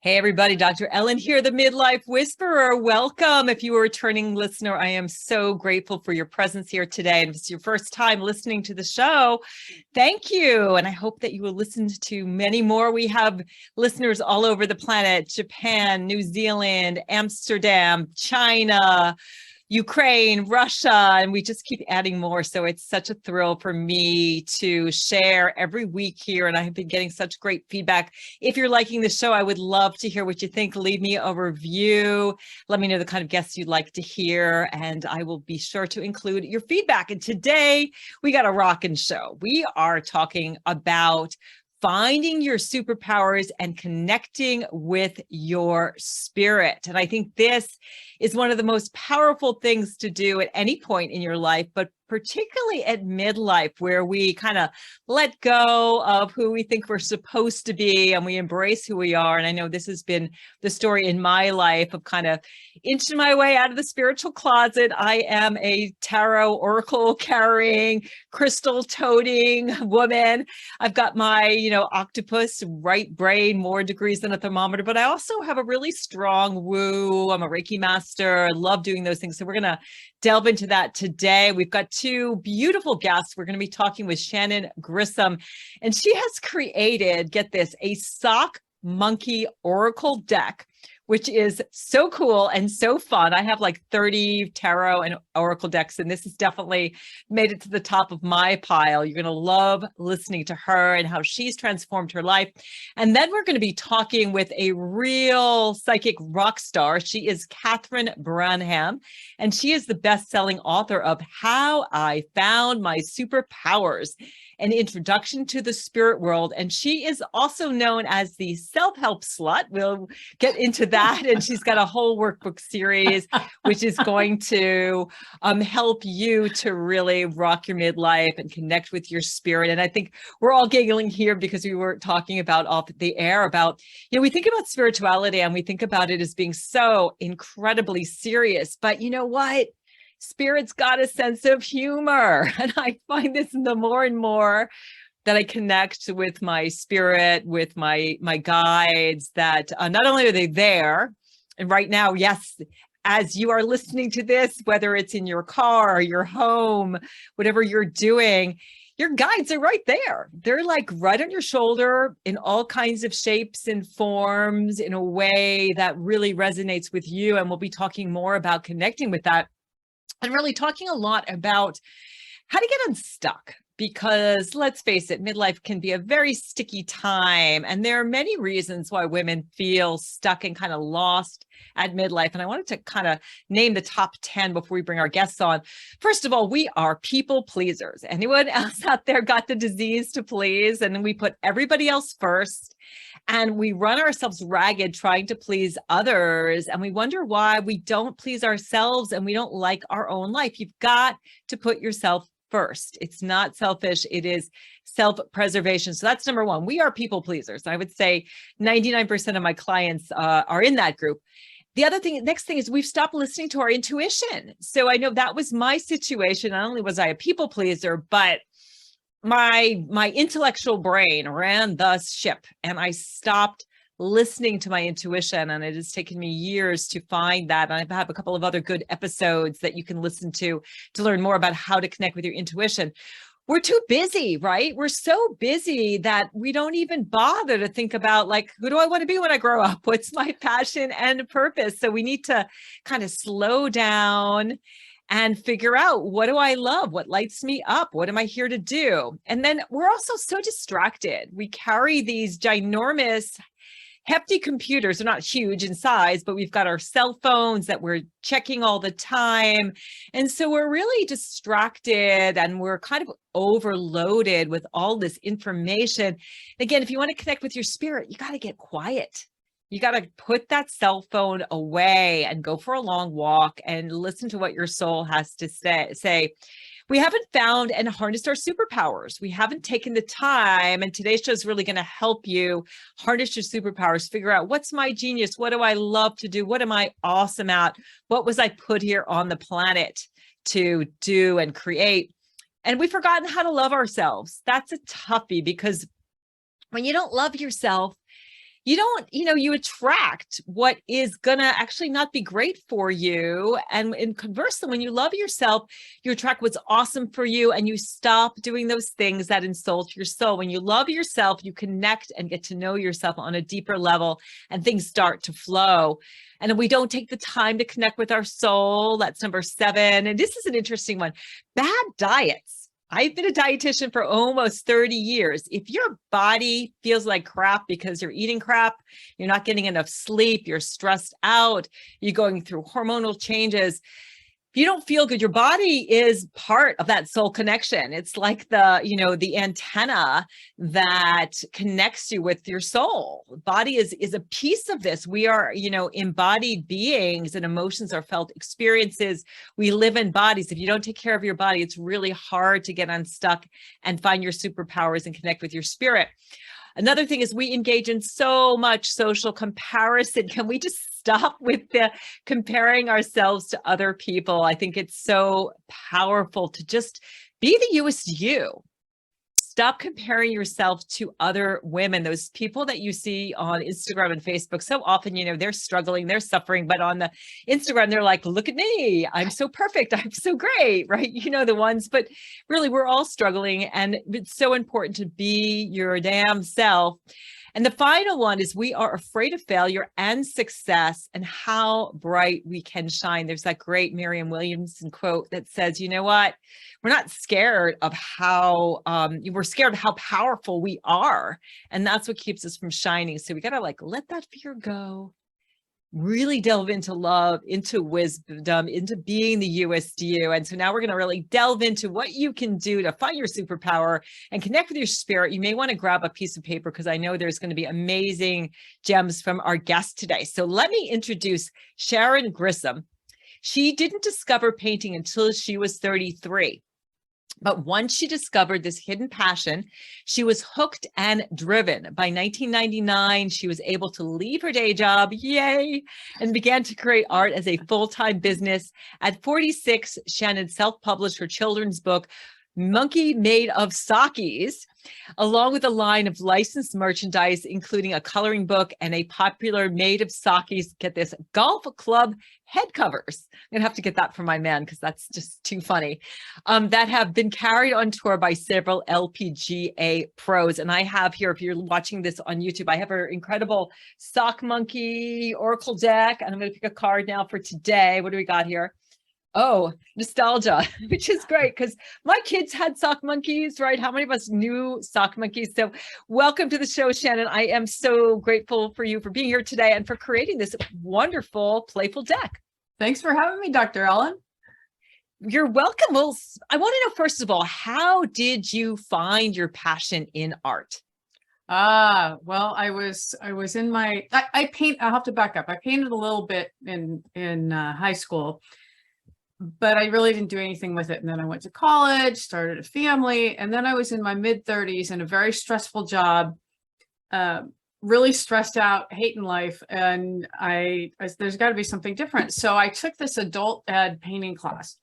Hey everybody, Dr. Ellen here, the Midlife Whisperer. Welcome. If you are a returning listener, I am so grateful for your presence here today. And if it's your first time listening to the show, thank you. And I hope that you will listen to many more. We have listeners all over the planet: Japan, New Zealand, Amsterdam, China, Ukraine, Russia, and we just keep adding more. So it's such a thrill for me to share every week here. And I have been getting such great feedback. If you're liking the show, I would love to hear what you think. Leave me a review. Let me know the kind of guests you'd like to hear, and I will be sure to include your feedback. And today we got a rockin' show. We are talking about finding your superpowers and connecting with your spirit. And I think this is one of the most powerful things to do at any point in your life, but particularly at midlife, where we kind of let go of who we think we're supposed to be and we embrace who we are. And I know this has been the story in my life of kind of inching my way out of the spiritual closet. I am a tarot oracle carrying, crystal toting woman. I've got my, octopus, right brain, more degrees than a thermometer, but I also have a really strong woo. I'm a Reiki master. I love doing those things. So we're going to delve into that today. We've got two beautiful guests. We're going to be talking with Shannon Grissom, and she has created, get this, a sock monkey oracle deck, which is so cool and so fun. I have like 30 tarot and oracle decks, and this has definitely made it to the top of my pile. You're going to love listening to her and how she's transformed her life. And then we're going to be talking with a real psychic rock star. She is Catherine Branham, and she is the best-selling author of How I Found My Superpowers: An Introduction to the Spirit World. And she is also known as the self-help slut. We'll get into that. And she's got a whole workbook series, which is going to help you to really rock your midlife and connect with your spirit. And I think we're all giggling here because we were talking about off the air about, we think about spirituality and we think about it as being so incredibly serious. But you know what? Spirit's got a sense of humor. And I find this the more and more that I connect with my spirit, with my guides, that not only are they there, and right now, yes, as you are listening to this, whether it's in your car or your home, whatever you're doing, your guides are right there. They're like right on your shoulder in all kinds of shapes and forms in a way that really resonates with you. And we'll be talking more about connecting with that and really talking a lot about how to get unstuck. Because let's face it, midlife can be a very sticky time. And there are many reasons why women feel stuck and kind of lost at midlife. And I wanted to kind of name the top 10 before we bring our guests on. First of all, we are people pleasers. Anyone else out there got the disease to please? And then we put everybody else first. And we run ourselves ragged trying to please others. And we wonder why we don't please ourselves and we don't like our own life. You've got to put yourself first. It's not selfish. It is self-preservation. So that's number one. We are people pleasers. I would say 99% of my clients are in that group. The other thing, next thing is we've stopped listening to our intuition. So I know that was my situation. Not only was I a people pleaser, but my intellectual brain ran the ship, and I stopped listening to my intuition. And it has taken me years to find that. And I have a couple of other good episodes that you can listen to learn more about how to connect with your intuition. We're too busy, right? We're so busy that we don't even bother to think about, like, who do I want to be when I grow up? What's my passion and purpose? So we need to kind of slow down and figure out, what do I love? What lights me up? What am I here to do? And then we're also so distracted. We carry these ginormous hefty computers. They're not huge in size, but we've got our cell phones that we're checking all the time. And so we're really distracted and we're kind of overloaded with all this information. Again, if you want to connect with your spirit, you got to get quiet. You got to put that cell phone away and go for a long walk and listen to what your soul has to say. We haven't found and harnessed our superpowers. We haven't taken the time, and today's show is really going to help you harness your superpowers, figure out, what's my genius? What do I love to do? What am I awesome at? What was I put here on the planet to do and create? And we've forgotten how to love ourselves. That's a toughie, because when you don't love yourself, you don't, you attract what is gonna actually not be great for you. And conversely, when you love yourself, you attract what's awesome for you, and you stop doing those things that insult your soul. When you love yourself, you connect and get to know yourself on a deeper level, and things start to flow. And if we don't take the time to connect with our soul, that's number 7. And this is an interesting one. Bad diets. I've been a dietitian for almost 30 years. If your body feels like crap because you're eating crap, you're not getting enough sleep, you're stressed out, you're going through hormonal changes, if you don't feel good, your body is part of that soul connection. It's like the antenna that connects you with your soul. Body is a piece of this. We are, embodied beings, and emotions are felt experiences. We live in bodies. If you don't take care of your body, it's really hard to get unstuck and find your superpowers and connect with your spirit. Another thing is we engage in so much social comparison. Can we just stop with the comparing ourselves to other people? I think it's so powerful to just be the newest you. Stop comparing yourself to other women, those people that you see on Instagram and Facebook. So often, they're struggling, they're suffering, but on the Instagram, they're like, look at me, I'm so perfect, I'm so great, right? The ones, but really we're all struggling, and it's so important to be your damn self. And the final one is we are afraid of failure and success, and how bright we can shine. There's that great Marianne Williamson quote that says, you know what? We're not scared of we're scared of how powerful we are. And that's what keeps us from shining. So we got to let that fear go. Really delve into love, into wisdom, into being the USDU. And so now we're going to really delve into what you can do to find your superpower and connect with your spirit. You may want to grab a piece of paper, because I know there's going to be amazing gems from our guest today. So let me introduce Sharon Grissom. She didn't discover painting until she was 33. But once she discovered this hidden passion, she was hooked and driven. By 1999, she was able to leave her day job, yay, and began to create art as a full-time business. At 46, Shannon self-published her children's book, Monkey Made of Sakis, along with a line of licensed merchandise, including a coloring book and a popular made of Sakis, get this, golf club head covers. I'm gonna have to get that for my man, because that's just too funny, that have been carried on tour by several LPGA pros. And I have here, if you're watching this on YouTube, I have her incredible Sock Monkey Oracle deck, and I'm gonna pick a card now for today. What do we got here? Oh, nostalgia, which is great, because my kids had sock monkeys, right? How many of us knew sock monkeys? So welcome to the show, Shannon. I am so grateful for you for being here today and for creating this wonderful, playful deck. Thanks for having me, Dr. Ellen. You're welcome. Well, I want to know, first of all, how did you find your passion in art? Well, I was in I paint. I'll have to back up. I painted a little bit in high school, but I really didn't do anything with it. And then I went to college, started a family, and then I was in my mid-30s in a very stressful job, really stressed out, hating life. And there's got to be something different. So I took this adult ed painting class,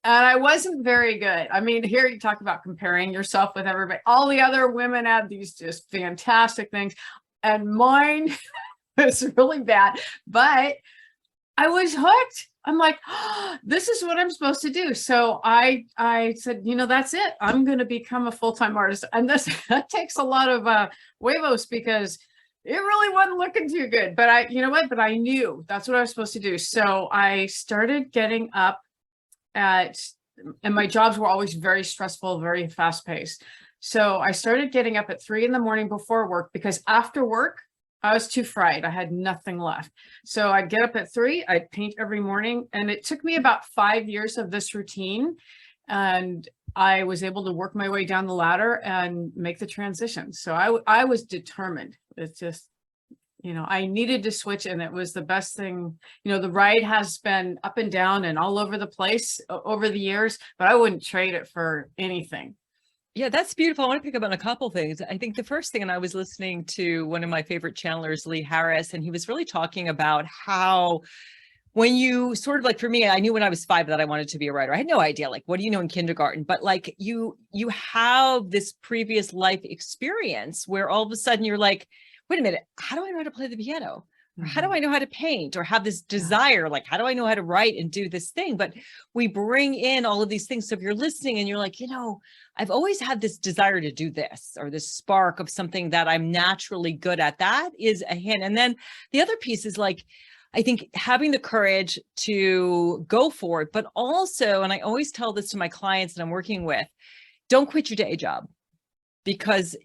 and I wasn't very good. I mean, here you talk about comparing yourself with everybody. All the other women had these just fantastic things, and mine was really bad, but I was hooked. I'm like, oh, this is what I'm supposed to do. So I said, that's it. I'm going to become a full-time artist. And that takes a lot of huevos, because it really wasn't looking too good. But but I knew that's what I was supposed to do. So I started getting up and my jobs were always very stressful, very fast paced. So I started getting up at 3 a.m. before work, because after work, I was too fried. I had nothing left. So I'd get up at 3, I'd paint every morning. And it took me about 5 years of this routine. And I was able to work my way down the ladder and make the transition. So I was determined. It's just, I needed to switch, and it was the best thing. The ride has been up and down and all over the place over the years, but I wouldn't trade it for anything. Yeah, that's beautiful. I want to pick up on a couple things. I think the first thing, and I was listening to one of my favorite channelers, Lee Harris, and he was really talking about how when you sort of for me, I knew when I was 5 that I wanted to be a writer. I had no idea, what do you know in kindergarten? But you have this previous life experience where all of a sudden you're like, wait a minute, how do I know how to play the piano? Or how do Mhm. I know how to paint or have this desire? Like, how do I know how to write and do this thing? But we bring in all of these things. So if you're listening and you're like, I've always had this desire to do this, or this spark of something that I'm naturally good at, that is a hint. And then the other piece is like, I think having the courage to go for it, but also, and I always tell this to my clients that I'm working with, don't quit your day job, because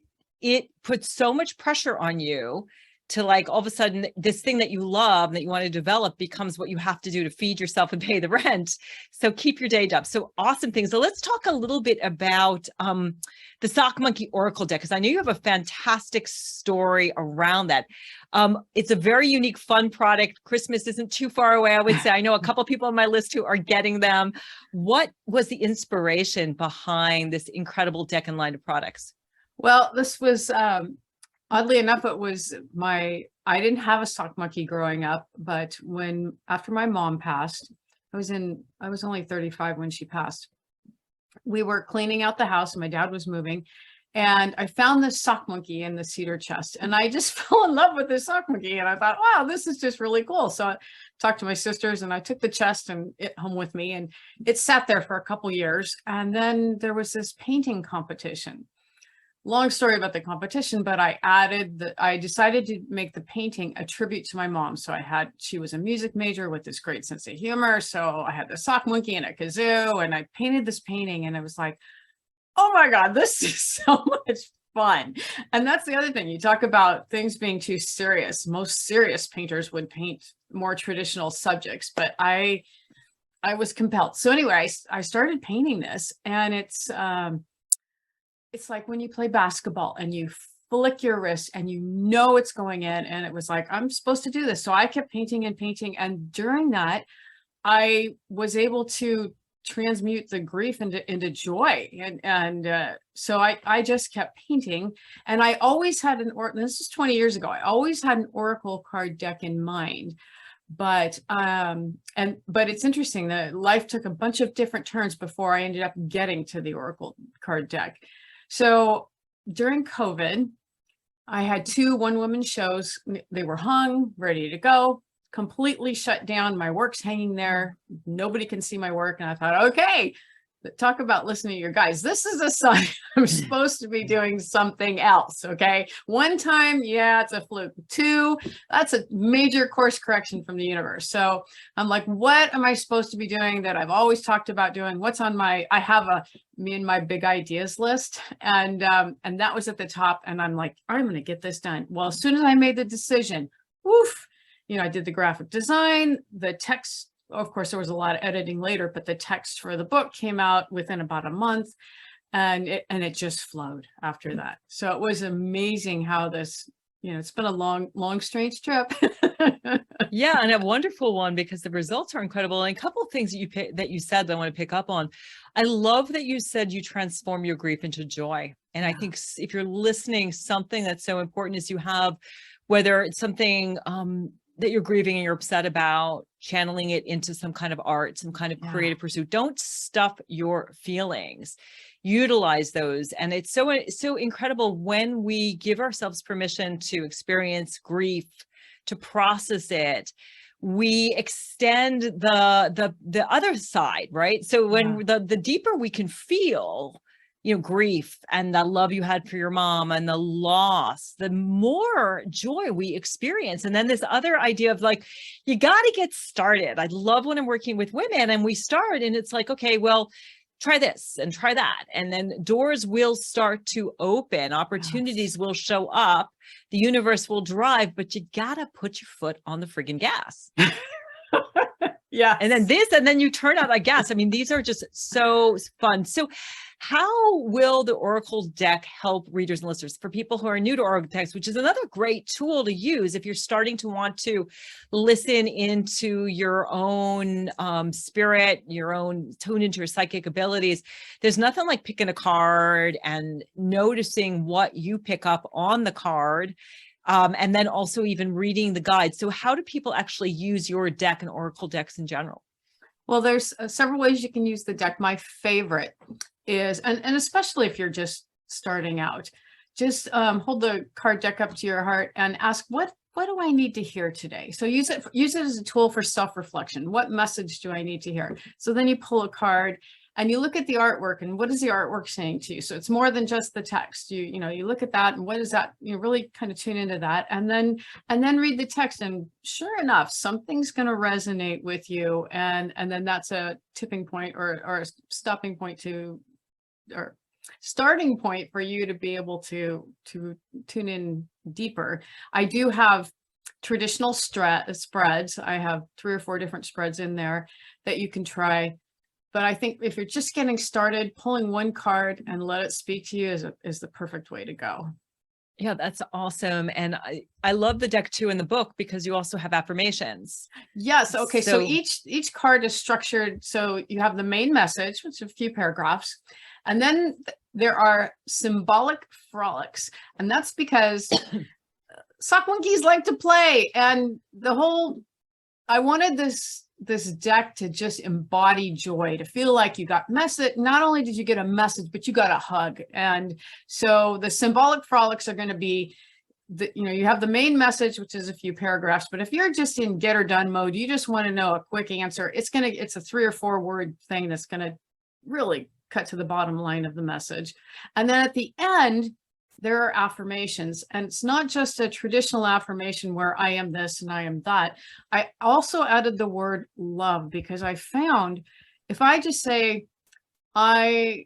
it puts so much pressure on you to, like, all of a sudden this thing that you love, that you want to develop, becomes what you have to do to feed yourself and pay the rent. So keep your day job. So awesome things. So let's talk a little bit about the Sock Monkey Oracle deck, because I know you have a fantastic story around that. It's a very unique, fun product. Christmas isn't too far away, I would say. I know a couple people on my list who are getting them. What was the inspiration behind this incredible deck and line of products? Well, this was, oddly enough, I didn't have a sock monkey growing up, but after my mom passed, I was only 35 when she passed. We were cleaning out the house and my dad was moving, and I found this sock monkey in the cedar chest, and I just fell in love with this sock monkey. And I thought, wow, this is just really cool. So I talked to my sisters and I took the chest and it home with me, and it sat there for a couple years. And then there was this painting competition. Long story about the competition, but I decided to make the painting a tribute to my mom. So she was a music major with this great sense of humor. So I had the sock monkey and a kazoo, and I painted this painting, and it was like, oh my God, this is so much fun. And that's the other thing. You talk about things being too serious. Most serious painters would paint more traditional subjects, but I was compelled. So anyway, I started painting this, and it's like when you play basketball and you flick your wrist and it's going in, and it was like, I'm supposed to do this. So I kept painting and painting. And during that, I was able to transmute the grief into joy. So I just kept painting, and I always had this is 20 years ago. I always had an oracle card deck in mind. But it's interesting that life took a bunch of different turns before I ended up getting to the oracle card deck. So during COVID, I had 2 one-woman shows. They were hung, ready to go, completely shut down. My work's hanging there. Nobody can see my work. And I thought, okay, talk about listening to your guys. This is a sign I'm supposed to be doing something else. Okay. 1 time, yeah, it's a fluke. 2, that's a major course correction from the universe. So I'm like, what am I supposed to be doing that I've always talked about doing? What's on I have me and my big ideas list. And that was at the top. And I'm like, I'm going to get this done. Well, as soon as I made the decision, woof, I did the graphic design, the text. Of course, there was a lot of editing later, but the text for the book came out within about a month, and it just flowed after that. So it was amazing how this, it's been a long, strange trip. Yeah, and a wonderful one, because the results are incredible. And a couple of things that you said that I want to pick up on. I love that you said you transform your grief into joy. And I think if you're listening, something that's so important is you have, whether it's something that you're grieving and you're upset about, channeling it into some kind of art, some kind of creative pursuit. Don't stuff your feelings. Utilize those. And it's so incredible when we give ourselves permission to experience grief, to process it. We extend the other side, right? So when the deeper we can feel, grief and the love you had for your mom and the loss, the more joy we experience. And then this other idea of like, you got to get started. I love when I'm working with women and we start and it's like, okay, well, try this and try that. And then doors will start to open, opportunities will show up, the universe will drive, but you got to put your foot on the friggin' gas. Yeah. And then you turn out, I guess. I mean, these are just so fun. So how will the Oracle deck help readers and listeners for people who are new to Oracle decks, which is another great tool to use if you're starting to want to listen into your own spirit, your own tune into your psychic abilities? There's nothing like picking a card and noticing what you pick up on the card. And then also even reading the guide. So how do people actually use your deck and Oracle decks in general? Well, there's several ways you can use the deck. My favorite is, and especially if you're just starting out, hold the card deck up to your heart and ask, what do I need to hear today? So use it as a tool for self-reflection. What message do I need to hear? So then you pull a card and you look at the artwork, and what is the artwork saying to you? So it's more than just the text. You look at that, and what is that? You really kind of tune into that, and then read the text. And sure enough, something's going to resonate with you, and then that's a tipping point or a stopping point or starting point for you to be able to tune in deeper. I do have traditional spreads. I have 3 or 4 different spreads in there that you can try. But I think if you're just getting started, pulling one card and let it speak to you is the perfect way to go. Yeah, that's awesome. And I love the deck too in the book because you also have affirmations. Yes. Okay. So each card is structured. So you have the main message, which is a few paragraphs, and then there are symbolic frolics. And that's because sock monkeys like to play. And I wanted this deck to just embody joy, to feel like you got message. Not only did you get a message, but you got a hug. And so the symbolic frolics are going to be you have the main message, which is a few paragraphs, but if you're just in get or done mode, you just want to know a quick answer. It's a 3 or 4 word thing that's going to really cut to the bottom line of the message. And then at the end, there are affirmations, and it's not just a traditional affirmation where I am this and I am that. I also added the word love, because I found if I just say I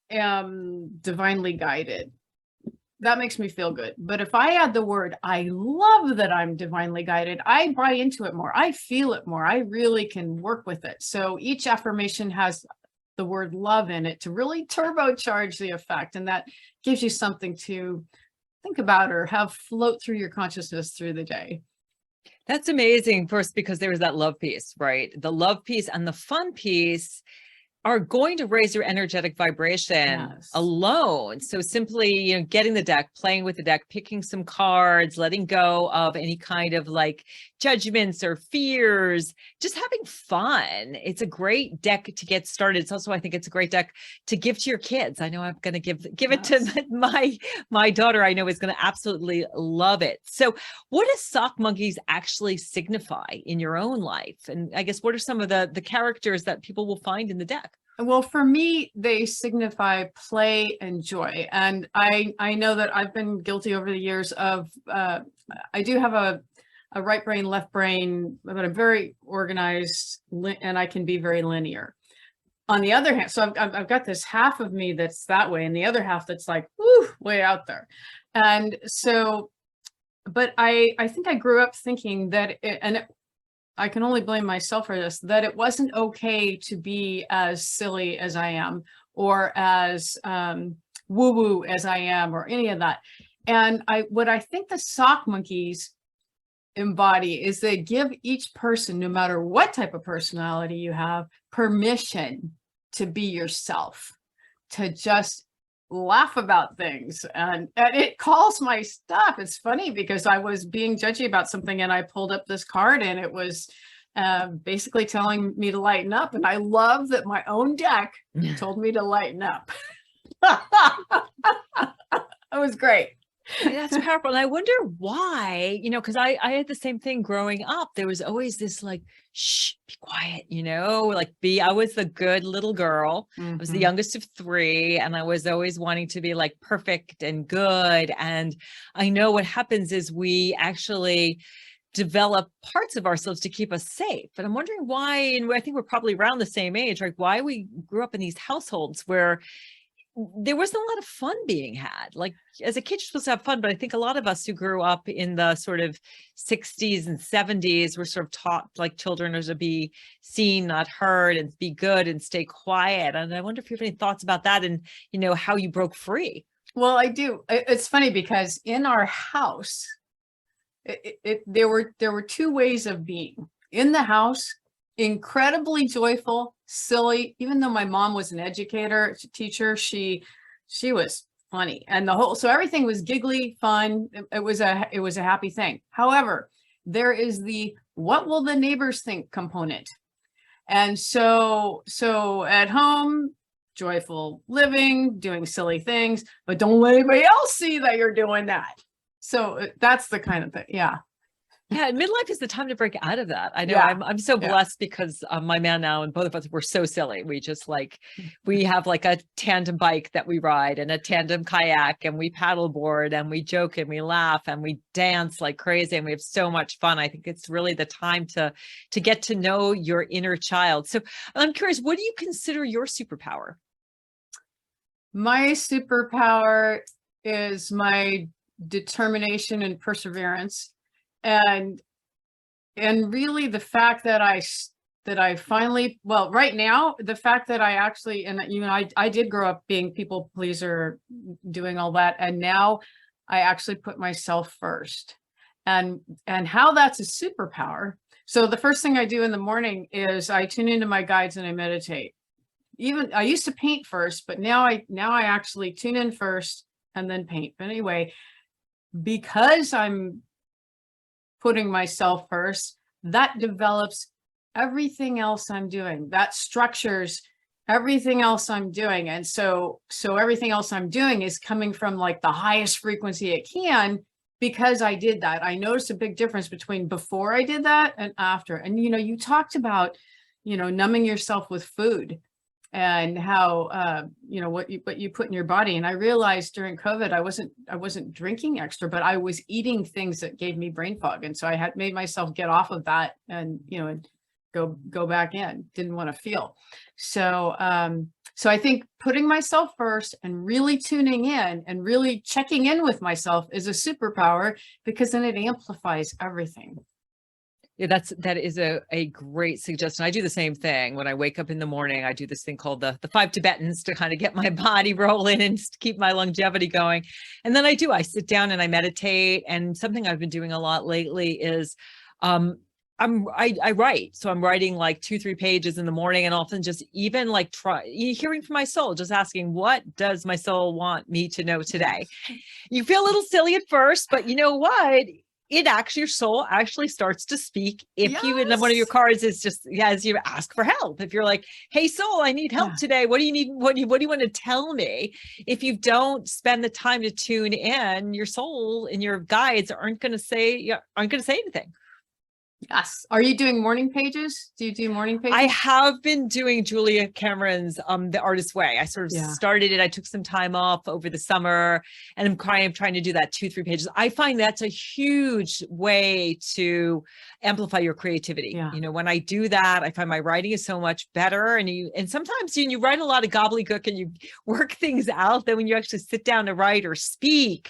am divinely guided, that makes me feel good. But if I add the word I love that I'm divinely guided, I buy into it more. I feel it more. I really can work with it. So each affirmation has the word love in it to really turbocharge the effect. And that gives you something to think about or have float through your consciousness through the day. That's amazing. First, because there was that love piece, right? The love piece and the fun piece are going to raise your energetic vibration alone. So simply, getting the deck, playing with the deck, picking some cards, letting go of any kind of like judgments or fears, just having fun. It's a great deck to get started. It's also, I think it's a great deck to give to your kids. I know I'm going to give it to my daughter. I know is going to absolutely love it. So what does sock monkeys actually signify in your own life? And I guess, what are some of the characters that people will find in the deck? Well, for me, they signify play and joy. And I know that I've been guilty over the years of, I do have a right brain, left brain, but I'm very organized and I can be very linear. On the other hand, so I've got this half of me that's that way, and the other half that's like, woo, way out there. And so, but I think I grew up thinking that, I can only blame myself for this, that it wasn't okay to be as silly as I am, or as woo-woo as I am, or any of that. And what I think the sock monkeys embody is they give each person, no matter what type of personality you have, permission to be yourself, to just laugh about things. And it calls my stuff. It's funny because I was being judgy about something and I pulled up this card and it was basically telling me to lighten up. And I love that my own deck told me to lighten up. It was great. That's powerful. And I wonder why, because I had the same thing growing up. There was always this like, shh, be quiet, I was the good little girl. I was the youngest of 3, and I was always wanting to be like perfect and good. And I know what happens is we actually develop parts of ourselves to keep us safe. And I'm wondering why, and I think we're probably around the same age, like why we grew up in these households where there wasn't a lot of fun being had. Like as a kid, you're supposed to have fun, but I think a lot of us who grew up in the sort of 60s and 70s were sort of taught like children are to be seen, not heard, and be good and stay quiet. And I wonder if you have any thoughts about that and, how you broke free. Well, I do. It's funny because in our house, there were 2 ways of being. In the house, incredibly joyful, silly. Even though my mom was an educator, teacher, she was funny, and so everything was giggly, fun. It was a happy thing. However, there is the what will the neighbors think component. And so at home, joyful living, doing silly things, but don't let anybody else see that you're doing that. So that's the kind of thing. Yeah. Yeah, midlife is the time to break out of that. I know Yeah. I'm so Yeah. blessed because my man now and both of us, we're so silly. We just like, we have like a tandem bike that we ride and a tandem kayak, and we paddleboard and we joke and we laugh and we dance like crazy, and we have so much fun. I think it's really the time to get to know your inner child. So I'm curious, what do you consider your superpower? My superpower is my determination and perseverance. And really the fact that I finally, well, right now, the fact that I actually, and you know, I did grow up being people pleaser, doing all that. And now I actually put myself first, and how that's a superpower. So the first thing I do in the morning is I tune into my guides and I meditate. Even I used to paint first, but now I actually tune in first and then paint. But anyway, because I'm putting myself first, that develops everything else I'm doing. That structures everything else I'm doing. And so everything else I'm doing is coming from like the highest frequency it can, because I did that. I noticed a big difference between before I did that and after. And, you know, you talked about, you know, numbing yourself with food and how, you know, what you put in your body. And I realized during COVID, I wasn't drinking extra, but I was eating things that gave me brain fog. And so I had made myself get off of that and, you know, and go back in, didn't want to feel. So, so I think putting myself first and really tuning in and really checking in with myself is a superpower, because then it amplifies everything. Yeah, that is a great suggestion. I do the same thing when I wake up in the morning. I do this thing called the 5 Tibetans to kind of get my body rolling and keep my longevity going. And then I sit down and I meditate. And something I've been doing a lot lately is I write. So I'm writing like 2-3 pages in the morning, and often just even like hearing from my soul, just asking, what does my soul want me to know today? You feel a little silly at first, but you know what? Your soul actually starts to speak. If you, and one of your cards is just, as you ask for help. If you're like, hey, soul, I need help today. What do you need? What do you want to tell me? If you don't spend the time to tune in, your soul and your guides aren't going to say anything. Yes. Are you doing morning pages? Do you do morning pages? I have been doing Julia Cameron's The Artist's Way. I sort of started it. I took some time off over the summer, and I'm trying to do that 2-3 pages. I find that's a huge way to amplify your creativity. Yeah. You know, when I do that, I find my writing is so much better. And sometimes you write a lot of gobbledygook and you work things out. Then when you actually sit down to write or speak,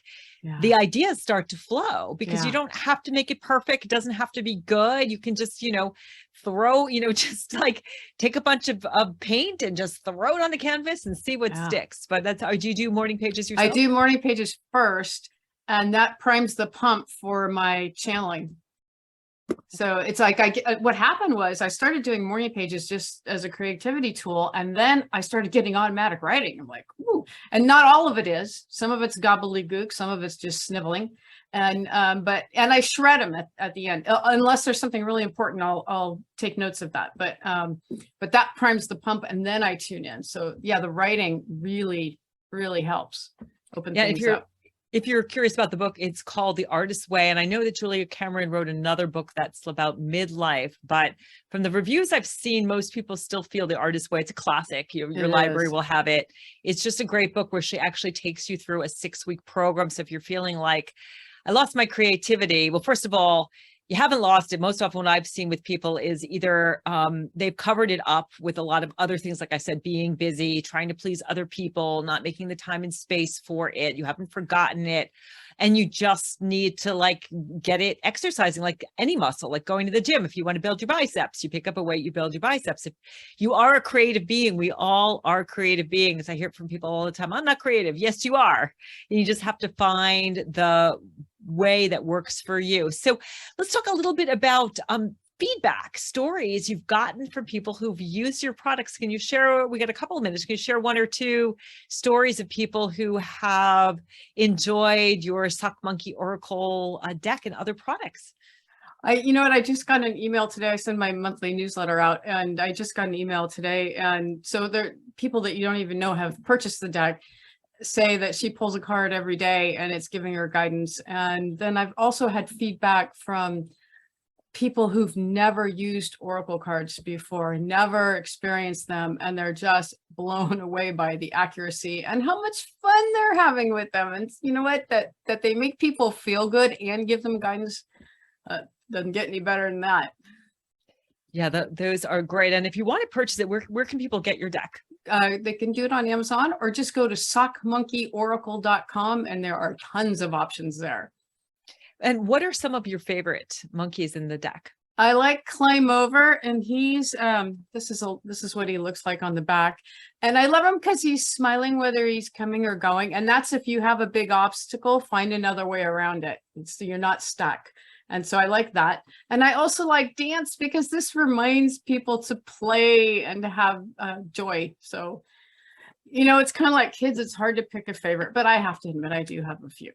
the ideas start to flow, because you don't have to make it perfect. It doesn't have to be good. You can just, throw, just like take a bunch of paint and just throw it on the canvas and see what sticks. But do you do morning pages yourself? I do morning pages first, and that primes the pump for my channeling. So it's like what happened was I started doing morning pages just as a creativity tool. And then I started getting automatic writing. I'm like, ooh, and not all of it is. Some of it's gobbledygook. Some of it's just sniveling. And, and I shred them at the end, unless there's something really important, I'll take notes of that. But that primes the pump, and then I tune in. So yeah, the writing really, really helps open things up. If you're curious about the book, it's called The Artist's Way. And I know that Julia Cameron wrote another book that's about midlife, but from the reviews I've seen, most people still feel The Artist's Way. It's a classic. Your library will have it. It's just a great book where she actually takes you through a 6-week program. So if you're feeling like, I lost my creativity, well, first of all, you haven't lost it. Most often what I've seen with people is either they've covered it up with a lot of other things, like I said, being busy, trying to please other people, not making the time and space for it. You haven't forgotten it. And you just need to like get it exercising like any muscle, like going to the gym. If you want to build your biceps, you pick up a weight, you build your biceps. If you are a creative being, we all are creative beings. I hear it from people all the time. I'm not creative. Yes, you are. And you just have to find the way that works for you. So let's talk a little bit about feedback, stories you've gotten from people who've used your products. Can you share, we got a couple of minutes, can you share 1 or 2 stories of people who have enjoyed your Sock Monkey Oracle deck and other products? You know what? I just got an email today. I send my monthly newsletter out, and I just got an email today. And so there, people that you don't even know have purchased the deck say that she pulls a card every day and it's giving her guidance. And then I've also had feedback from people who've never used Oracle cards before, never experienced them, and they're just blown away by the accuracy and how much fun they're having with them. And you know what? That they make people feel good and give them guidance. Doesn't get any better than that. Yeah, those are great. And if you want to purchase it, where can people get your deck? They can do it on Amazon or just go to sockmonkeyoracle.com, and there are tons of options there. And what are some of your favorite monkeys in the deck? I like Climb Over, and he's this is what he looks like on the back. And I love him because he's smiling whether he's coming or going. And that's if you have a big obstacle, find another way around it. So you're not stuck. And so I like that. And I also like dance because this reminds people to play and to have joy. So, you know, it's kind of like kids. It's hard to pick a favorite, but I have to admit, I do have a few.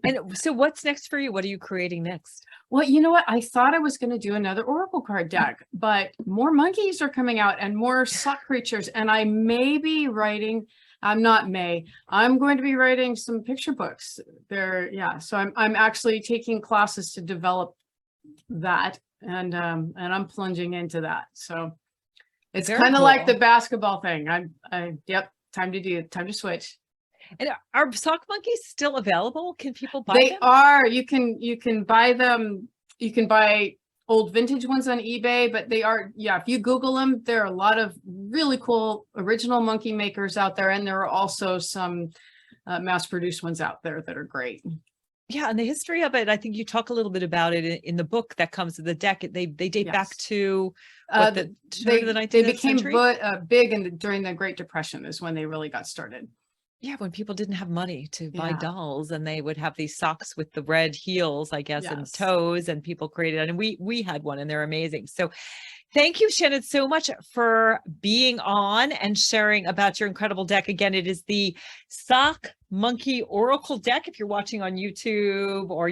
And so what's next for you? What are you creating next? Well, you know what? I thought I was going to do another Oracle card deck, but more monkeys are coming out and more sock creatures. And I may be writing, I'm going to be writing some picture books there. Yeah. So I'm actually taking classes to develop that. And I'm plunging into that. So it's kind of like the basketball thing. Yep. Time to switch. And are sock monkeys still available? Can people buy them? They are. You can buy them. You can buy old vintage ones on eBay, but they are, yeah, if you Google them, there are a lot of really cool original monkey makers out there. And there are also some mass-produced ones out there that are great. Yeah, and the history of it, I think you talk a little bit about it in the book that comes with the deck. They date back to the 19th they became century? big during the Great Depression is when they really got started. Yeah, when people didn't have money to buy dolls, and they would have these socks with the red heels, I guess, and toes, and people created it. And we had one, and they're amazing. So thank you, Shannon, so much for being on and sharing about your incredible deck. Again, it is the Sock Monkey Oracle deck. If you're watching on YouTube or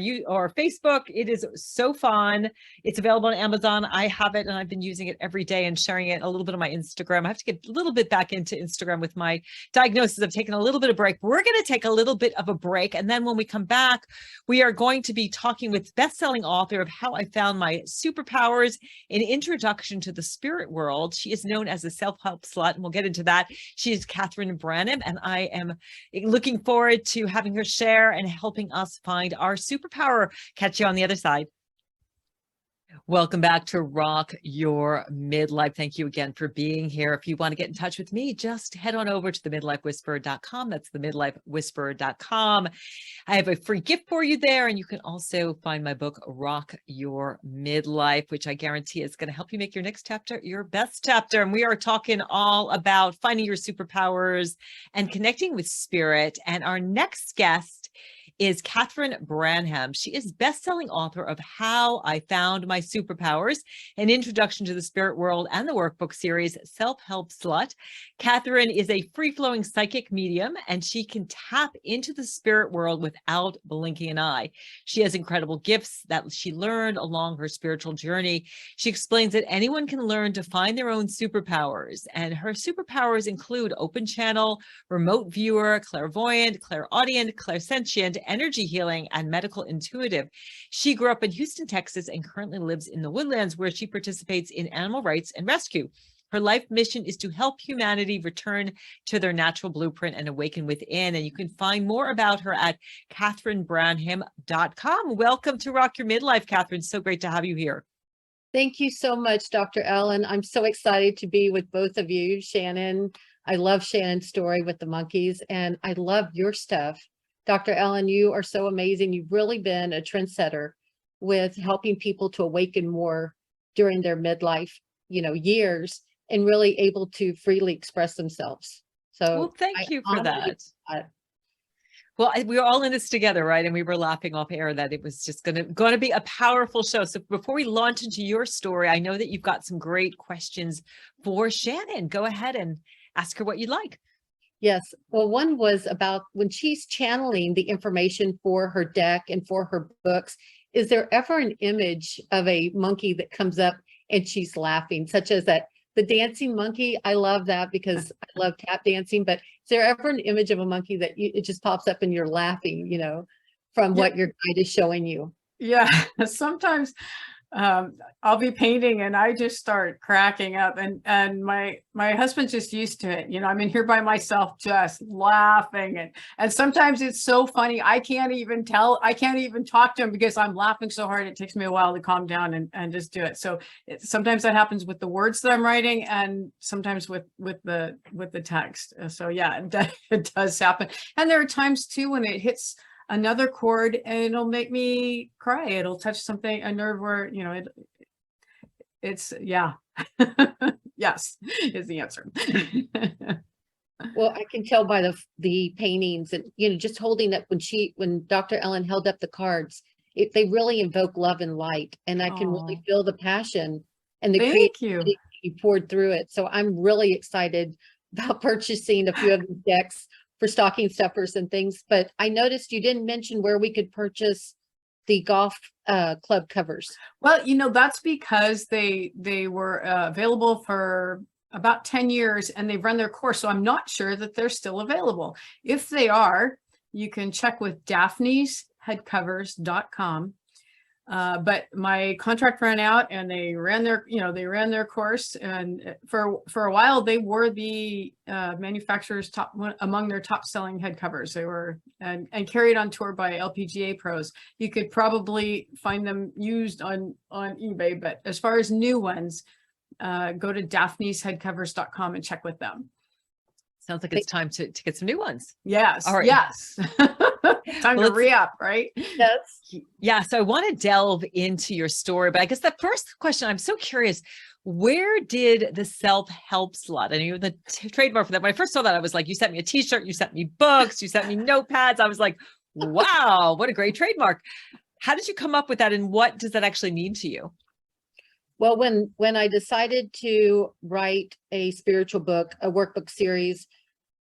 Facebook, it is so fun. It's available on Amazon. I have it, and I've been using it every day and sharing it a little bit on my Instagram. I have to get a little bit back into Instagram with my diagnosis. I've taken a little bit of break. We're going to take a little bit of a break, and then when we come back, we are going to be talking with best-selling author of How I Found My Superpowers, an introduction to the spirit world. She is known as a self-help slut, and we'll get into that. She is Catherine Branham, and I am looking forward to having her share and helping us find our superpower. Catch you on the other side. Welcome back to Rock Your Midlife. Thank you again for being here. If you want to get in touch with me, just head on over to themidlifewhisperer.com. That's themidlifewhisperer.com. I have a free gift for you there. And you can also find my book, Rock Your Midlife, which I guarantee is going to help you make your next chapter your best chapter. And we are talking all about finding your superpowers and connecting with spirit. And our next guest is Catherine Branham. She is best-selling author of How I Found My Superpowers, an introduction to the spirit world, and the workbook series Self-Help Slut. Catherine is a free-flowing psychic medium, and she can tap into the spirit world without blinking an eye. She has incredible gifts that she learned along her spiritual journey. She explains that anyone can learn to find their own superpowers, and her superpowers include open channel, remote viewer, clairvoyant, clairaudient, clairsentient, energy healing, and medical intuitive. She grew up in Houston, Texas, and currently lives in the Woodlands, where she participates in animal rights and rescue. Her life mission is to help humanity return to their natural blueprint and awaken within. And you can find more about her at catherinebranham.com. Welcome to Rock Your Midlife, Catherine. So great to have you here. Thank you so much, Dr. Ellen. I'm so excited to be with both of you, Shannon. I love Shannon's story with the monkeys, and I love your stuff. Dr. Ellen, you are so amazing. You've really been a trendsetter with helping people to awaken more during their midlife, years, and really able to freely express themselves. So well, thank you for that. Well, we were all in this together, right? And we were laughing off air that it was just going to be a powerful show. So before we launch into your story, I know that you've got some great questions for Shannon. Go ahead and ask her what you'd like. Yes. Well, one was about when she's channeling the information for her deck and for her books, is there ever an image of a monkey that comes up and she's laughing, such as that the dancing monkey? I love that because I love tap dancing, but is there ever an image of a monkey that it just pops up and you're laughing, from what your guide is showing you? Yeah, sometimes I'll be painting and I just start cracking up, and my husband's just used to it. I'm in here by myself just laughing, and sometimes it's so funny I can't even talk to him because I'm laughing so hard it takes me a while to calm down and just do it. So sometimes that happens with the words that I'm writing, and sometimes with the text. So yeah, it does happen. And there are times too when it hits another chord and it'll make me cry. It'll touch a nerve where, it's, yeah. Yes, is the answer. Well, I can tell by the paintings and, just holding up when Dr. Ellen held up the cards, they really invoke love and light. And I can really feel the passion and the creativity you poured through it. So I'm really excited about purchasing a few of the decks for stocking stuffers and things. But I noticed you didn't mention where we could purchase the golf club covers. Well, that's because they were available for about 10 years and they've run their course. So I'm not sure that they're still available. If they are, you can check with daphnesheadcovers.com. But my contract ran out and they ran their course, and for a while they were the manufacturer's among their top selling head covers. They were and carried on tour by LPGA pros. You could probably find them used on eBay, but as far as new ones, go to daphnesheadcovers.com and check with them. Sounds like it's time to get some new ones. Yes. All right. Yes. Time to re-up, right? Yes. Yeah. So I want to delve into your story, but I guess the first question, I'm so curious, where did the self-help slut, and you the trademark for that, when I first saw that, I was like, you sent me a t-shirt, you sent me books, you sent me notepads. I was like, wow, what a great trademark. How did you come up with that? And what does that actually mean to you? Well, when I decided to write a spiritual book, a workbook series,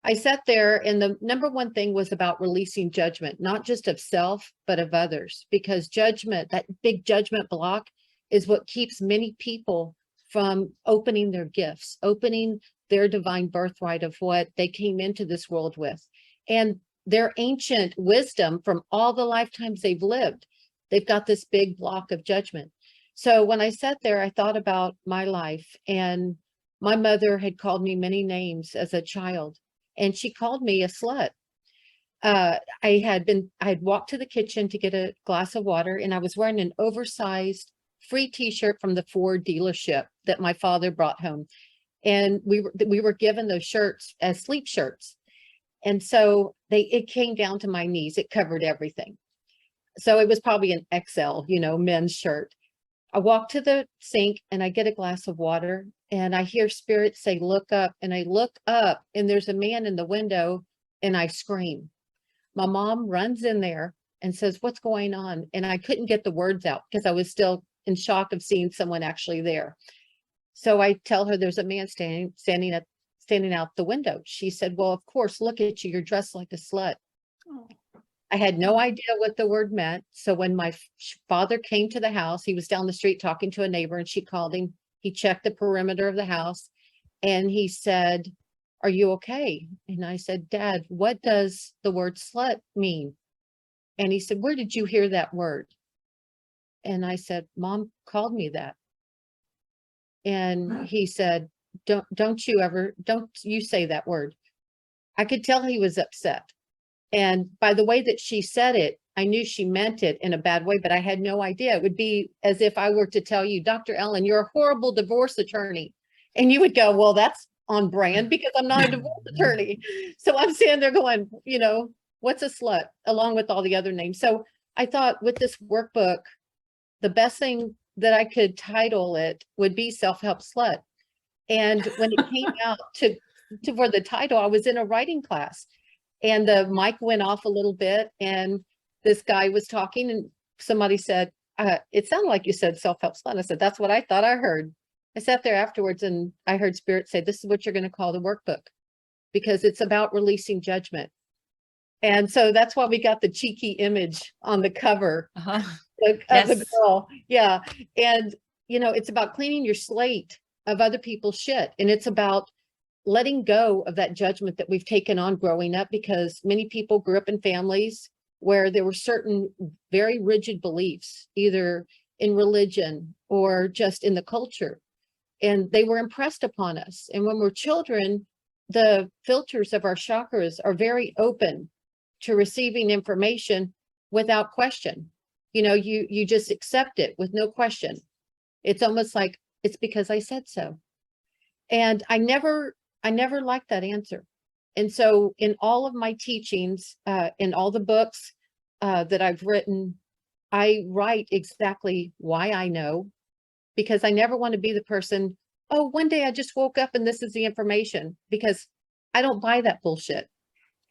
I sat there and the number one thing was about releasing judgment, not just of self, but of others, because judgment, that big judgment block, is what keeps many people from opening their gifts, opening their divine birthright of what they came into this world with, and their ancient wisdom from all the lifetimes they've lived. They've got this big block of judgment. So when I sat there, I thought about my life, and my mother had called me many names as a child. And she called me a slut. I had walked to the kitchen to get a glass of water, and I was wearing an oversized free t-shirt from the Ford dealership that my father brought home. And we were given those shirts as sleep shirts. And so it came down to my knees. It covered everything. So it was probably an XL, men's shirt. I walk to the sink and I get a glass of water, and I hear Spirit say, look up. And I look up and there's a man in the window, and I scream. My mom runs in there and says, what's going on? And I couldn't get the words out because I was still in shock of seeing someone actually there. So I tell her there's a man standing out the window. She said, well, of course, look at you. You're dressed like a slut. Oh. I had no idea what the word meant. So when my father came to the house, he was down the street talking to a neighbor, and she called him. He checked the perimeter of the house, and he said, are you okay? And I said, Dad, what does the word slut mean? And he said, where did you hear that word? And I said, Mom called me that. And he said, don't you say that word. I could tell he was upset. And by the way that she said it, I knew she meant it in a bad way, but I had no idea. It would be as if I were to tell you, Dr. Ellen, you're a horrible divorce attorney. And you would go, well, that's on brand because I'm not a divorce attorney. So I'm standing there going, what's a slut, along with all the other names. So I thought with this workbook, the best thing that I could title it would be Self-Help Slut. And when it came out for the title, I was in a writing class. And the mic went off a little bit, and this guy was talking, and somebody said, it sounded like you said self-help slut. I said, that's what I thought I heard. I sat there afterwards and I heard Spirit say, this is what you're going to call the workbook, because it's about releasing judgment. And so that's why we got the cheeky image on the cover. of a Yes. girl. Yeah. And, it's about cleaning your slate of other people's shit. And it's about letting go of that judgment that we've taken on growing up, because many people grew up in families where there were certain very rigid beliefs, either in religion or just in the culture. And they were impressed upon us. And when we're children, the filters of our chakras are very open to receiving information without question. You just accept it with no question. It's almost like, it's because I said so. And I never liked that answer. And so in all of my teachings, in all the books that I've written, I write exactly why I know, because I never want to be the person, oh, one day I just woke up and this is the information, because I don't buy that bullshit.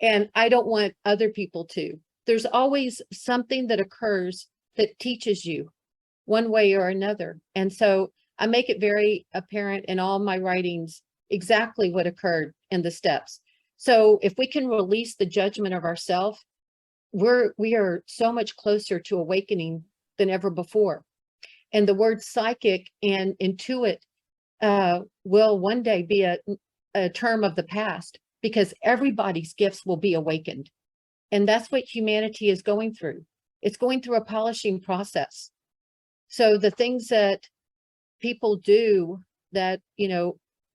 And I don't want other people to. There's always something that occurs that teaches you one way or another. And so I make it very apparent in all my writings exactly what occurred in the steps. So if we can release the judgment of ourselves, we are so much closer to awakening than ever before. And the word psychic and intuit will one day be a term of the past, because everybody's gifts will be awakened. And that's what humanity is going through. It's going through a polishing process. So the things that people do that,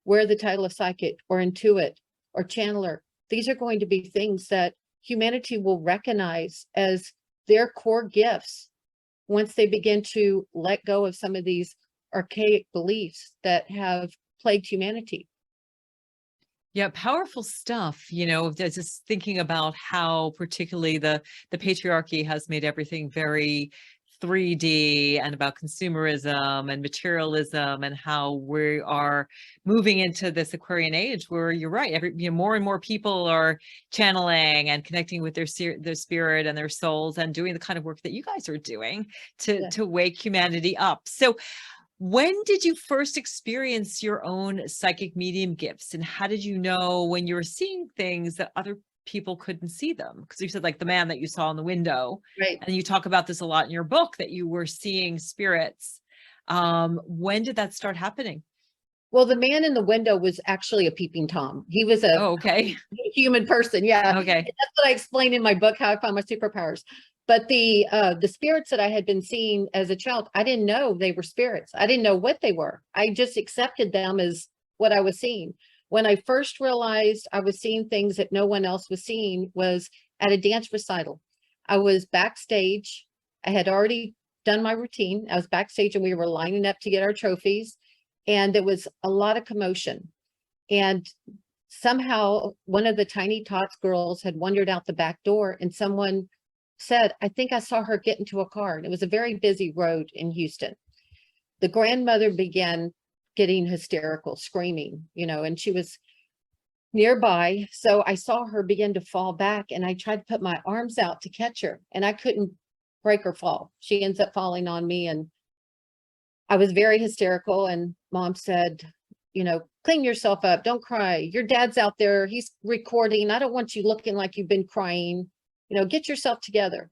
wear the title of psychic or intuit or channeler, these are going to be things that humanity will recognize as their core gifts once they begin to let go of some of these archaic beliefs that have plagued humanity. Yeah, powerful stuff. Just thinking about how particularly the patriarchy has made everything very 3D and about consumerism and materialism, and how we are moving into this Aquarian age where you're right. More and more people are channeling and connecting with their spirit and their souls, and doing the kind of work that you guys are doing to wake humanity up. So when did you first experience your own psychic medium gifts, and how did you know when you were seeing things that other people couldn't see them? Because you said, like, the man that you saw in the window, Right. and you talk about this a lot in your book, that you were seeing spirits. When did that start happening? Well, the man in the window was actually a peeping Tom. He was a okay. human person. Yeah. Okay. And that's what I explained in my book, How I Found My Superpowers. But the spirits that I had been seeing as a child, I didn't know they were spirits. I didn't know what they were. I just accepted them as what I was seeing. When I first realized I was seeing things that no one else was seeing was at a dance recital. I was backstage. I had already done my routine. I was backstage and we were lining up to get our trophies. And there was a lot of commotion. And somehow one of the Tiny Tots girls had wandered out the back door, and someone said, I think I saw her get into a car. And it was a very busy road in Houston. The grandmother began getting hysterical, screaming, and she was nearby. So I saw her begin to fall back, and I tried to put my arms out to catch her, and I couldn't break her fall. She ends up falling on me, and I was very hysterical. And Mom said, clean yourself up. Don't cry. Your dad's out there. He's recording. I don't want you looking like you've been crying. Get yourself together.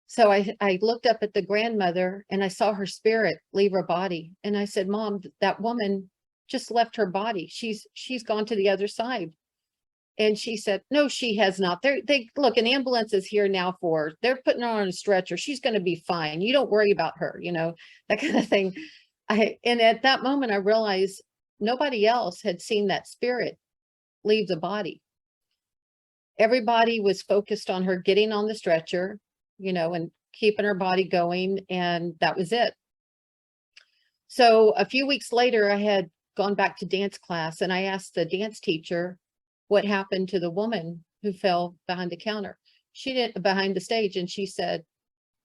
So I looked up at the grandmother, and I saw her spirit leave her body. And I said, Mom, that woman just left her body. She's gone to the other side. And she said, no, she has not. They look, an ambulance is here now for her. They're putting her on a stretcher. She's going to be fine. You don't worry about her, that kind of thing. And at that moment, I realized nobody else had seen that spirit leave the body. Everybody was focused on her getting on the stretcher, and keeping her body going. And that was it. So a few weeks later, I had gone back to dance class, and I asked the dance teacher what happened to the woman who fell behind the counter. She didn't, behind the stage. And she said,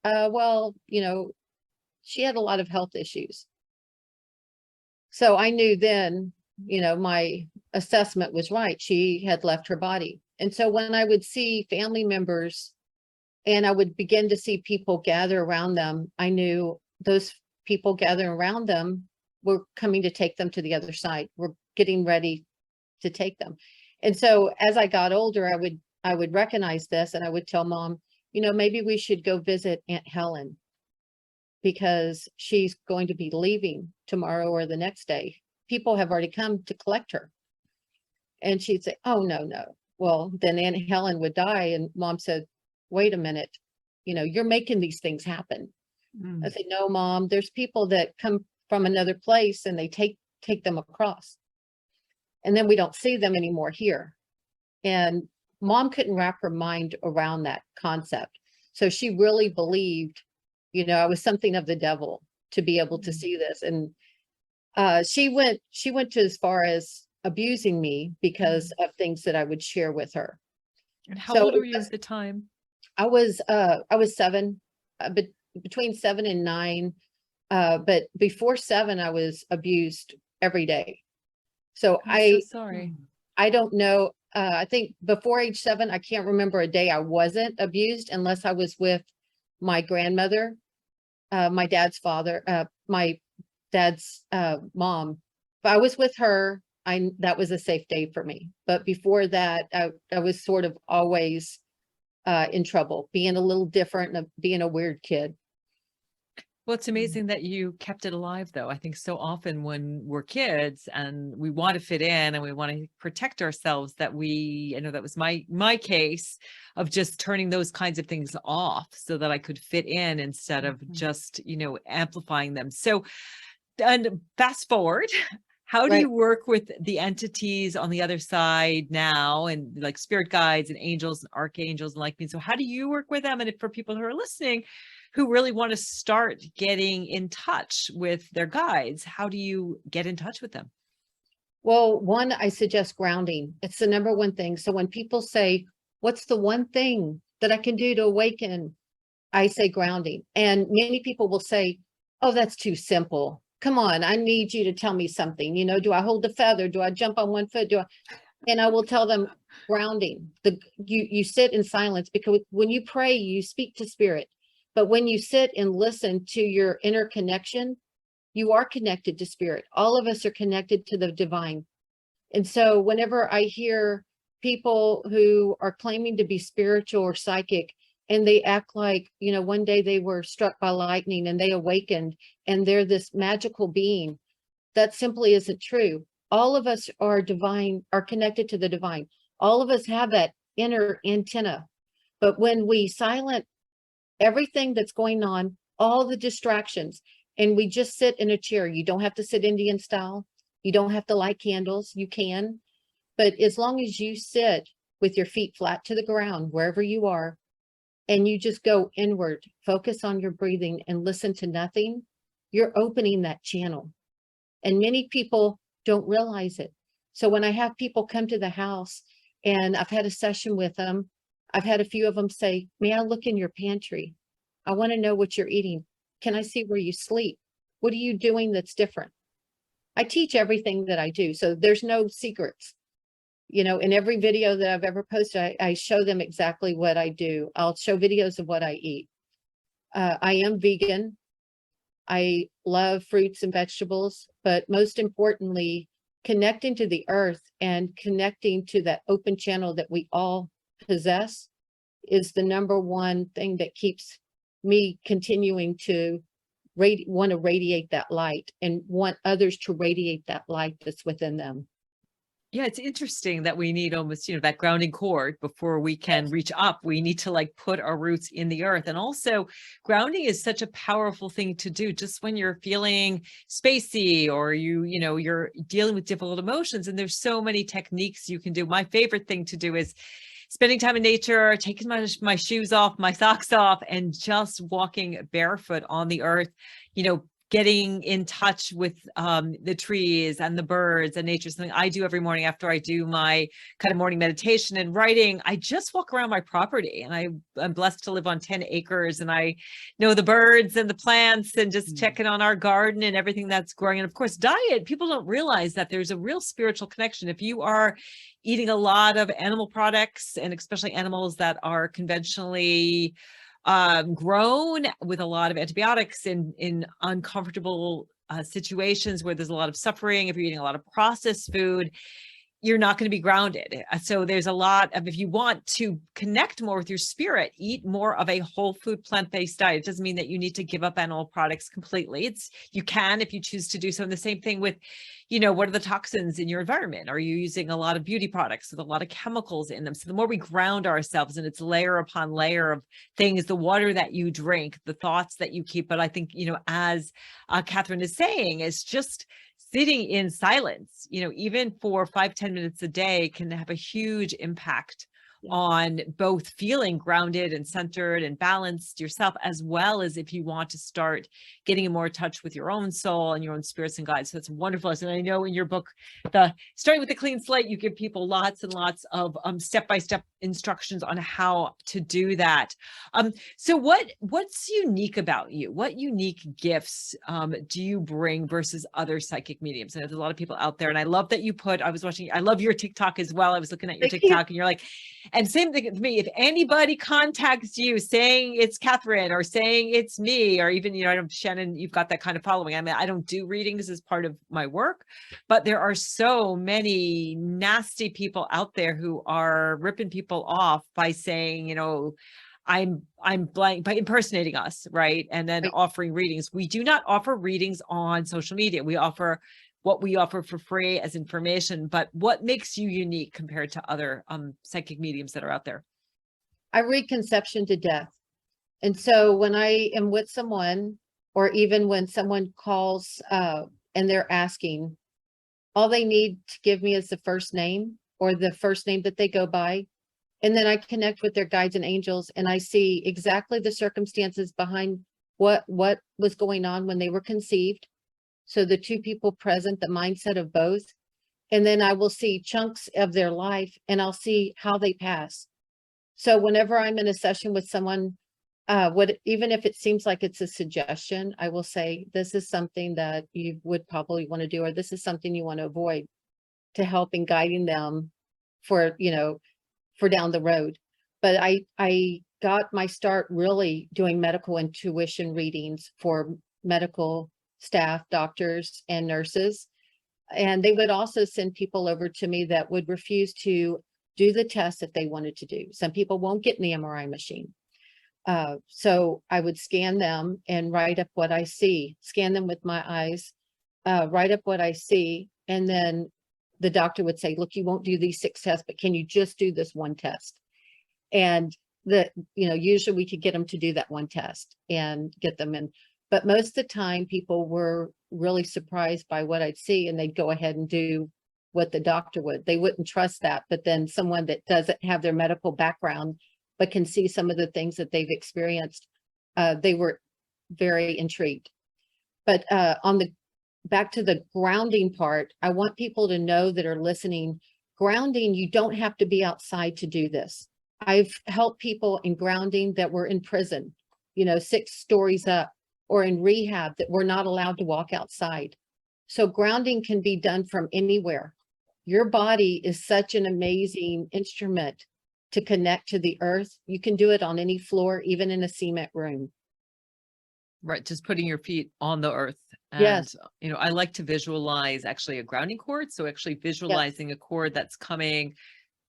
well, she had a lot of health issues. So I knew then, my assessment was right. She had left her body. And so when I would see family members and I would begin to see people gather around them, I knew those people gathering around them were coming to take them to the other side. We're getting ready to take them. And so as I got older, I would recognize this, and I would tell Mom, maybe we should go visit Aunt Helen. because she's going to be leaving tomorrow or the next day. People have already come to collect her. And she'd say, oh, no, no. Well, then Aunt Helen would die. And Mom said, wait a minute, you're making these things happen. I said, no, Mom, there's people that come from another place and they take them across. And then we don't see them anymore here. And Mom couldn't wrap her mind around that concept. So she really believed, I was something of the devil to be able to see this. And she went to as far as abusing me because of things that I would share with her. And how old were you at the time? I was 7, but between 7 and 9. But before 7, I was abused every day. So I'm so sorry. I don't know. I think before age 7, I can't remember a day I wasn't abused unless I was with my grandmother, my dad's father, my dad's mom. If I was with her, that was a safe day for me. But before that, I was sort of always in trouble, being a little different and being a weird kid. Well, it's amazing that you kept it alive, though. I think so often when we're kids and we want to fit in and we want to protect ourselves, I know that was my case of just turning those kinds of things off so that I could fit in instead of just, amplifying them. So, and fast forward, how do you work with the entities on the other side now, and like spirit guides and angels and archangels and like me? So how do you work with them? And for people who are listening, who really want to start getting in touch with their guides, how do you get in touch with them? Well, one, I suggest grounding. It's the number one thing. So when people say, what's the one thing that I can do to awaken? I say grounding. And many people will say, oh, that's too simple. Come on, I need you to tell me something. Do I hold the feather? Do I jump on one foot? And I will tell them grounding. You sit in silence, because when you pray, you speak to spirit. But when you sit and listen to your inner connection, you are connected to spirit. All of us are connected to the divine. And so whenever I hear people who are claiming to be spiritual or psychic, and they act like, one day they were struck by lightning and they awakened and they're this magical being, that simply isn't true. All of us are divine, are connected to the divine. All of us have that inner antenna. But when we silence everything that's going on, all the distractions, and we just sit in a chair. You don't have to sit Indian style. You don't have to light candles. You can. But as long as you sit with your feet flat to the ground, wherever you are, and you just go inward, focus on your breathing and listen to nothing, you're opening that channel. And many people don't realize it. So when I have people come to the house and I've had a session with them, I've had a few of them say, may I look in your pantry? I want to know what you're eating. Can I see where you sleep? What are you doing that's different? I teach everything that I do. So there's no secrets. In every video that I've ever posted, I show them exactly what I do. I'll show videos of what I eat. I am vegan. I love fruits and vegetables, but most importantly, connecting to the earth and connecting to that open channel that we all possess is the number one thing that keeps me continuing to want to radiate that light and want others to radiate that light that's within them. Yeah, it's interesting that we need almost, that grounding cord before we can reach up. We need to put our roots in the earth. And also grounding is such a powerful thing to do just when you're feeling spacey or you're dealing with difficult emotions. And there's so many techniques you can do. My favorite thing to do is spending time in nature, taking my shoes off, my socks off, and just walking barefoot on the earth, getting in touch with the trees and the birds and nature. Something I do every morning after I do my kind of morning meditation and writing. I just walk around my property, and I'm blessed to live on 10 acres, and I know the birds and the plants and just checking on our garden and everything that's growing. And of course, diet, people don't realize that there's a real spiritual connection. If you are eating a lot of animal products, and especially animals that are conventionally grown with a lot of antibiotics in uncomfortable situations where there's a lot of suffering, if you're eating a lot of processed food, you're not going to be grounded. So there's a lot of, if you want to connect more with your spirit, eat more of a whole food, plant-based diet. It doesn't mean that you need to give up animal products completely. You can, if you choose to do so. And the same thing with, what are the toxins in your environment? Are you using a lot of beauty products with a lot of chemicals in them? So the more we ground ourselves, and it's layer upon layer of things, the water that you drink, the thoughts that you keep. But I think, as Catherine is saying, is just sitting in silence, even for 5-10 minutes a day can have a huge impact on both feeling grounded and centered and balanced yourself, as well as if you want to start getting in more touch with your own soul and your own spirits and guides. So it's wonderful. And I know in your book, starting with the clean slate, you give people lots and lots of step-by-step instructions on how to do that. So what's unique about you? What unique gifts do you bring versus other psychic mediums? And there's a lot of people out there, and I love that I love your TikTok as well. I was looking at your TikTok and you're like, and same thing with me, if anybody contacts you saying it's Catherine or saying it's me, or even, I don't, Shannon, you've got that kind of following. I mean, I don't do readings as part of my work, but there are so many nasty people out there who are ripping people off by saying, I'm blank, by impersonating us, right? And then offering readings. We do not offer readings on social media. We offer what we offer for free as information, but what makes you unique compared to other psychic mediums that are out there? I read conception to death. And so when I am with someone, or even when someone calls and they're asking, all they need to give me is the first name or the first name that they go by. And then I connect with their guides and angels, and I see exactly the circumstances behind what was going on when they were conceived. So the two people present, the mindset of both. And then I will see chunks of their life, and I'll see how they pass. So whenever I'm in a session with someone, even if it seems like it's a suggestion, I will say, this is something that you would probably want to do, or this is something you want to avoid, to help in guiding them for down the road. But I got my start really doing medical intuition readings for medical staff, doctors and nurses. And they would also send people over to me that would refuse to do the test that they wanted to do. Some people won't get in the MRI machine. So I would scan them and write up what I see, scan them with my eyes, write up what I see. And then the doctor would say, look, you won't do these 6 tests, but can you just do this one test? And usually we could get them to do that one test and get them in. But most of the time people were really surprised by what I'd see, and they'd go ahead and do what the doctor would. They wouldn't trust that, but then someone that doesn't have their medical background, but can see some of the things that they've experienced, they were very intrigued. But back to the grounding part, I want people to know that are listening, grounding, you don't have to be outside to do this. I've helped people in grounding that were in prison, 6 stories up, or in rehab that were not allowed to walk outside. So grounding can be done from anywhere. Your body is such an amazing instrument to connect to the earth. You can do it on any floor, even in a cement room. Right. Just putting your feet on the earth. And, yes. I like to visualize actually a grounding cord. So actually visualizing a cord that's coming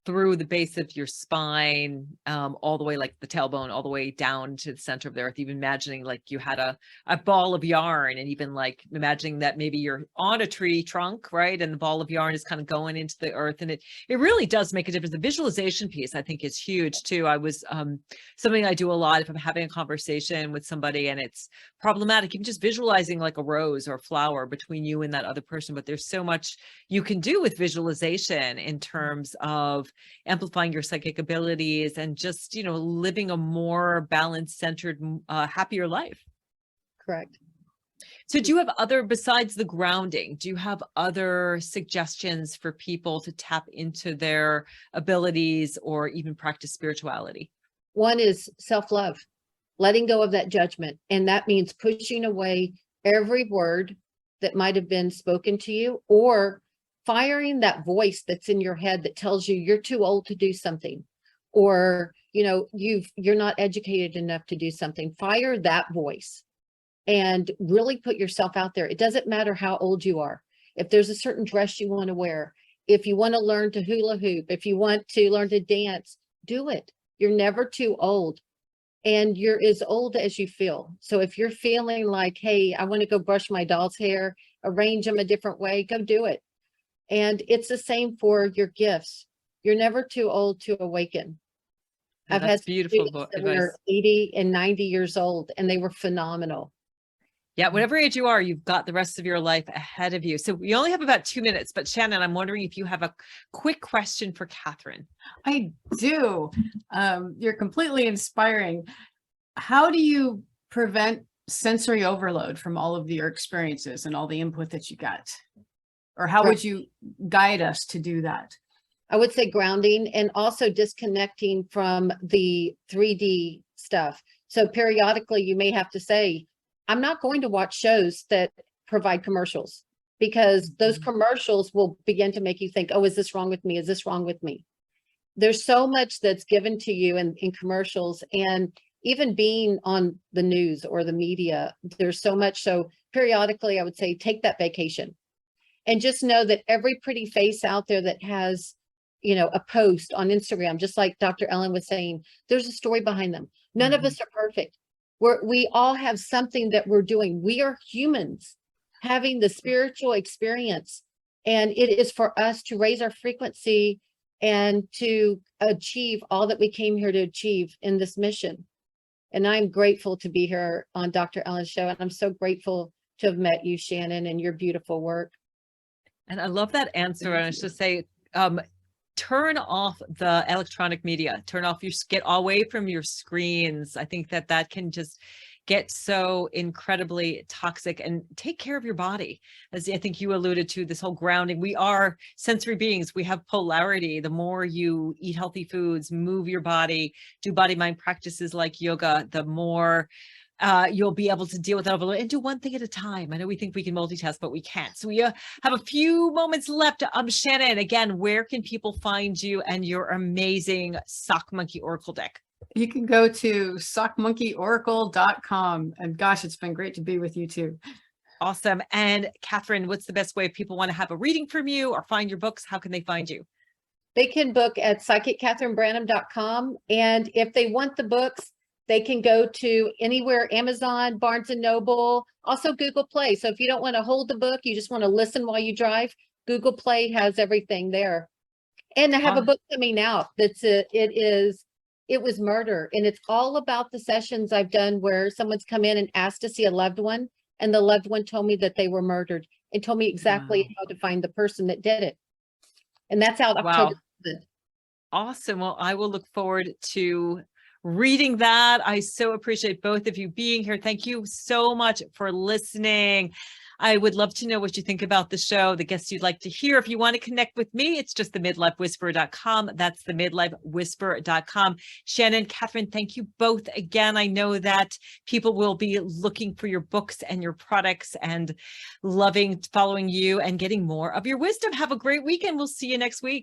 through the base of your spine, all the way, like the tailbone, all the way down to the center of the earth, even imagining like you had a ball of yarn, and even like imagining that maybe you're on a tree trunk, right? And the ball of yarn is kind of going into the earth. And it really does make a difference. The visualization piece, I think, is huge too. I was, something I do a lot if I'm having a conversation with somebody and it's problematic, even just visualizing like a rose or a flower between you and that other person. But there's so much you can do with visualization in terms of amplifying your psychic abilities and just, living a more balanced, centered, happier life. Correct. So do you have other, besides the grounding, do you have other suggestions for people to tap into their abilities or even practice spirituality? One is self-love, letting go of that judgment. And that means pushing away every word that might have been spoken to you, or firing that voice that's in your head that tells you you're too old to do something, or, you're not educated enough to do something. Fire that voice and really put yourself out there. It doesn't matter how old you are. If there's a certain dress you want to wear, If you want to learn to hula hoop, if you want to learn to dance, do it. You're never too old. And you're as old as you feel. So if you're feeling like, hey, I want to go brush my doll's hair, arrange them a different way, go do it. And it's the same for your gifts. You're never too old to awaken. Yeah, I've that's had beautiful students that advice. were 80 and 90 years old, and they were phenomenal. Yeah, whatever age you are, you've got the rest of your life ahead of you. So we only have about 2 minutes, but Shannon, I'm wondering if you have a quick question for Catherine. I do. You're completely inspiring. How do you prevent sensory overload from all of your experiences and all the input that you got? Or how would you guide us to do that? I would say grounding, and also disconnecting from the 3D stuff. So periodically you may have to say, I'm not going to watch shows that provide commercials, because those commercials will begin to make you think, oh, is this wrong with me? Is this wrong with me? There's so much that's given to you in commercials, and even being on the news or the media, there's so much. So periodically I would say, take that vacation, and just know that every pretty face out there that has, you know, a post on Instagram, just like Dr. Ellen was saying, there's a story behind them. None of us are perfect. We all have something that we're doing. We are humans having the spiritual experience, and it is for us to raise our frequency and to achieve all that we came here to achieve in this mission. And I'm grateful to be here on Dr. Ellen's show. And I'm so grateful to have met you, Shannon, and your beautiful work. And I love that answer. And I should say, turn off the electronic media, get away from your screens. I think that can just get so incredibly toxic, and take care of your body. As I think you alluded to, this whole grounding, we are sensory beings. We have polarity. The more you eat healthy foods, move your body, do body mind practices like yoga, the more you'll be able to deal with that overload and do one thing at a time. I know we think we can multitask, but we can't. So we have a few moments left. Shannon, again, where can people find you and your amazing Sock Monkey Oracle deck? You can go to sockmonkeyoracle.com. And gosh, it's been great to be with you too. Awesome. And Catherine, what's the best way if people want to have a reading from you or find your books? How can they find you? They can book at psychiccatherinebranham.com. And if they want the books, they can go to anywhere, Amazon, Barnes and Noble, also Google Play. So if you don't want to hold the book, you just want to listen while you drive, Google Play has everything there. And I have a book coming out it was murder. And it's all about the sessions I've done where someone's come in and asked to see a loved one, and the loved one told me that they were murdered and told me exactly how to find the person that did it. And that's out October 7th. Awesome. Well, I will look forward to reading that. I so appreciate both of you being here. Thank you so much for listening. I would love to know what you think about the show, the guests you'd like to hear. If you want to connect with me, it's just themidlifewhisperer.com. That's themidlifewhisperer.com. Shannon, Catherine, thank you both again. I know that people will be looking for your books and your products and loving following you and getting more of your wisdom. Have a great weekend. We'll see you next week.